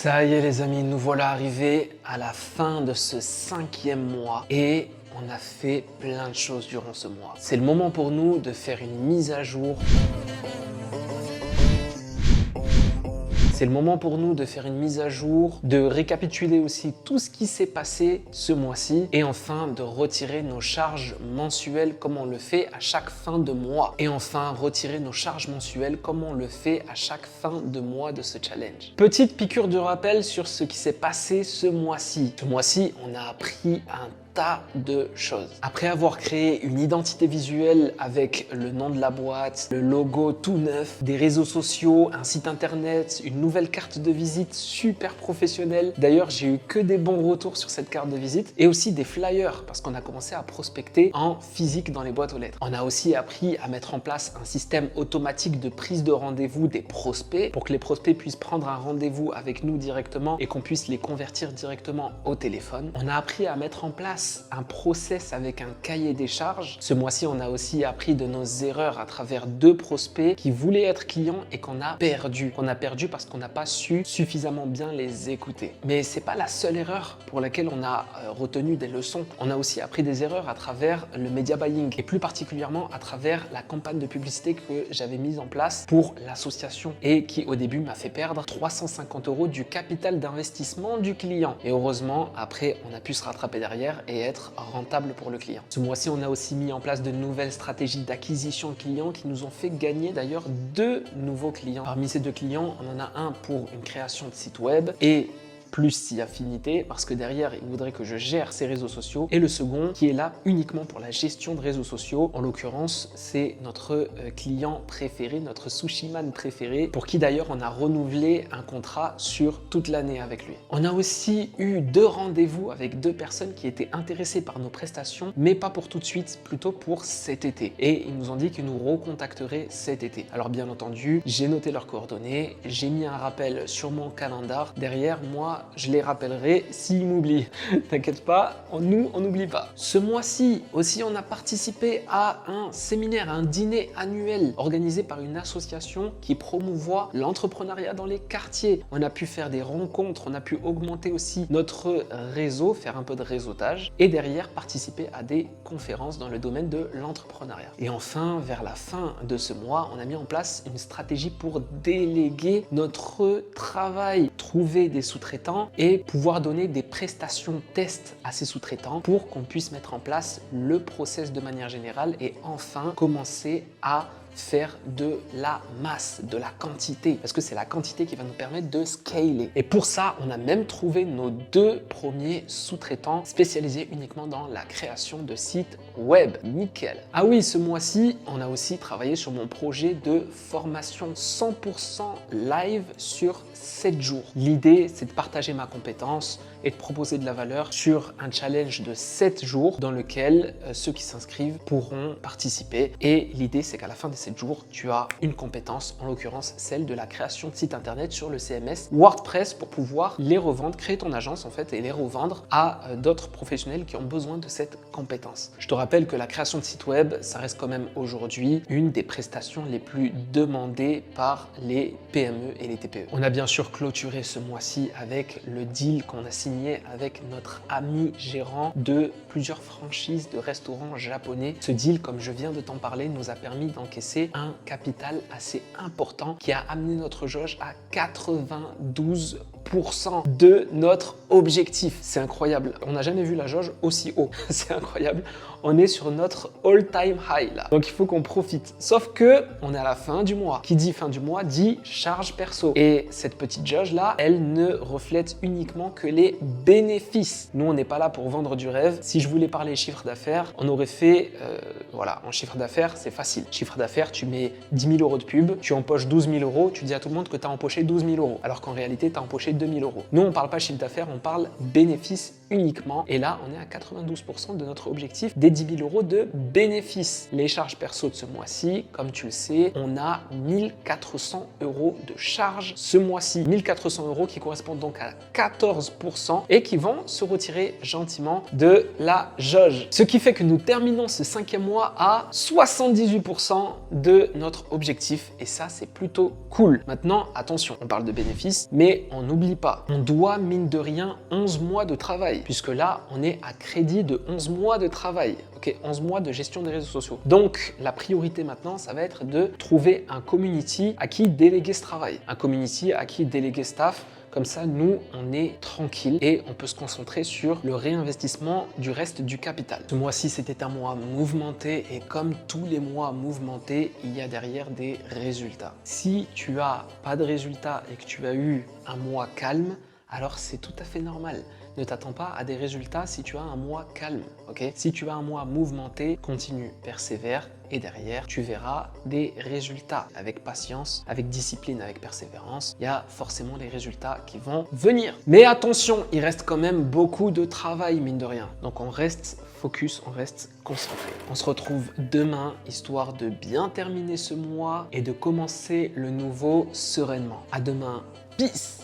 Ça y est les amis, nous voilà arrivés à la fin de ce 5e mois et on a fait plein de choses durant ce mois. C'est le moment pour nous de faire une mise à jour. C'est le moment pour nous de faire une mise à jour, de récapituler aussi tout ce qui s'est passé ce mois-ci et enfin de retirer nos charges mensuelles comme on le fait à chaque fin de mois. Et enfin retirer nos charges mensuelles comme on le fait à chaque fin de mois de ce challenge. Petite piqûre de rappel sur ce qui s'est passé ce mois-ci. Ce mois-ci, on a appris un tas de choses. Après avoir créé une identité visuelle avec le nom de la boîte, le logo tout neuf, des réseaux sociaux, un site internet, une nouvelle carte de visite super professionnelle. D'ailleurs, j'ai eu que des bons retours sur cette carte de visite et aussi des flyers parce qu'on a commencé à prospecter en physique dans les boîtes aux lettres. On a aussi appris à mettre en place un système automatique de prise de rendez-vous des prospects pour que les prospects puissent prendre un rendez-vous avec nous directement et qu'on puisse les convertir directement au téléphone. On a appris à mettre en place un process avec un cahier des charges. Ce mois-ci, on a aussi appris de nos erreurs à travers 2 prospects qui voulaient être clients et qu'on a perdu. Qu'on a perdu parce qu'on n'a pas su suffisamment bien les écouter. Mais c'est pas la seule erreur pour laquelle on a retenu des leçons. On a aussi appris des erreurs à travers le media buying et plus particulièrement à travers la campagne de publicité que j'avais mise en place pour l'association et qui au début m'a fait perdre 350 € du capital d'investissement du client. Et heureusement, après, on a pu se rattraper derrière et être rentable pour le client. Ce mois-ci, on a aussi mis en place de nouvelles stratégies d'acquisition de clients qui nous ont fait gagner d'ailleurs 2 nouveaux clients. Parmi ces 2 clients, on en a un pour une création de site web et plus si affinité parce que derrière il voudrait que je gère ses réseaux sociaux et le second qui est là uniquement pour la gestion de réseaux sociaux. En l'occurrence c'est notre client préféré, notre sushi man préféré pour qui d'ailleurs on a renouvelé un contrat sur toute l'année avec lui. On a aussi eu 2 rendez-vous avec 2 personnes qui étaient intéressées par nos prestations mais pas pour tout de suite, plutôt pour cet été et ils nous ont dit qu'ils nous recontacteraient cet été. Alors bien entendu j'ai noté leurs coordonnées, j'ai mis un rappel sur mon calendar. Derrière moi je les rappellerai s'ils m'oublient. T'inquiète pas, nous on n'oublie pas. Ce mois-ci aussi on a participé à un séminaire, un dîner annuel organisé par une association qui promouvoit l'entrepreneuriat dans les quartiers. On a pu faire des rencontres, on a pu augmenter aussi notre réseau, faire un peu de réseautage et derrière participer à des conférences dans le domaine de l'entrepreneuriat. Et enfin, vers la fin de ce mois, on a mis en place une stratégie pour déléguer notre travail, trouver des sous-traitants et pouvoir donner des prestations tests à ces sous-traitants pour qu'on puisse mettre en place le process de manière générale et enfin commencer à faire de la masse, de la quantité, parce que c'est la quantité qui va nous permettre de scaler. Et pour ça, on a même trouvé nos 2 premiers sous-traitants spécialisés uniquement dans la création de sites web. Nickel. Ah oui, ce mois-ci, on a aussi travaillé sur mon projet de formation 100% live sur 7 jours. L'idée, c'est de partager ma compétence et de proposer de la valeur sur un challenge de 7 jours dans lequel ceux qui s'inscrivent pourront participer. Et l'idée, c'est qu'à la fin de 7 jours, tu as une compétence, en l'occurrence celle de la création de sites internet sur le CMS WordPress pour pouvoir les revendre, créer ton agence en fait et les revendre à d'autres professionnels qui ont besoin de cette compétence. Je te rappelle que la création de site web, ça reste quand même aujourd'hui une des prestations les plus demandées par les PME et les TPE. On a bien sûr clôturé ce mois-ci avec le deal qu'on a signé avec notre ami gérant de plusieurs franchises de restaurants japonais. Ce deal, comme je viens de t'en parler, nous a permis d'encaisser un capital assez important qui a amené notre jauge à 92% de notre objectif. C'est incroyable. On n'a jamais vu la jauge aussi haut. C'est incroyable. On est sur notre all-time high là. Donc il faut qu'on profite. Sauf que on est à la fin du mois. Qui dit fin du mois dit charge perso. Et cette petite jauge là, elle ne reflète uniquement que les bénéfices. Nous, on n'est pas là pour vendre du rêve. Si je voulais parler chiffre d'affaires, on aurait fait, voilà, en chiffre d'affaires, c'est facile. Chiffre d'affaires, tu mets 10 000 € de pub, tu empoches 12 000 €, tu dis à tout le monde que tu as empoché 12 000 €. Alors qu'en réalité, tu as empoché 2 000 €. Nous, on parle pas chiffre d'affaires, on parle bénéfices uniquement. Et là, on est à 92% de notre objectif des 10 000 € de bénéfices. Les charges perso de ce mois-ci, comme tu le sais, on a 1 400 € de charges ce mois-ci. 1 400 € qui correspondent donc à 14% et qui vont se retirer gentiment de la jauge. Ce qui fait que nous terminons ce 5e mois à 78% de notre objectif et ça, c'est plutôt cool. Maintenant, attention, on parle de bénéfices, mais on n'oublie n'oublie pas, on doit mine de rien 11 mois de travail, puisque là, on est à crédit de 11 mois de travail. Ok, 11 mois de gestion des réseaux sociaux. Donc, la priorité maintenant, ça va être de trouver un community à qui déléguer ce travail. Un community à qui déléguer staff. Comme ça, nous, on est tranquille et on peut se concentrer sur le réinvestissement du reste du capital. Ce mois-ci, c'était un mois mouvementé et comme tous les mois mouvementés, il y a derrière des résultats. Si tu as pas de résultats et que tu as eu un mois calme, alors c'est tout à fait normal. Ne t'attends pas à des résultats si tu as un mois calme, ok? Si tu as un mois mouvementé, continue, persévère et derrière, tu verras des résultats avec patience, avec discipline, avec persévérance. Il y a forcément des résultats qui vont venir. Mais attention, il reste quand même beaucoup de travail, mine de rien. Donc on reste focus, on reste concentré. On se retrouve demain, histoire de bien terminer ce mois et de commencer le nouveau sereinement. À demain, peace!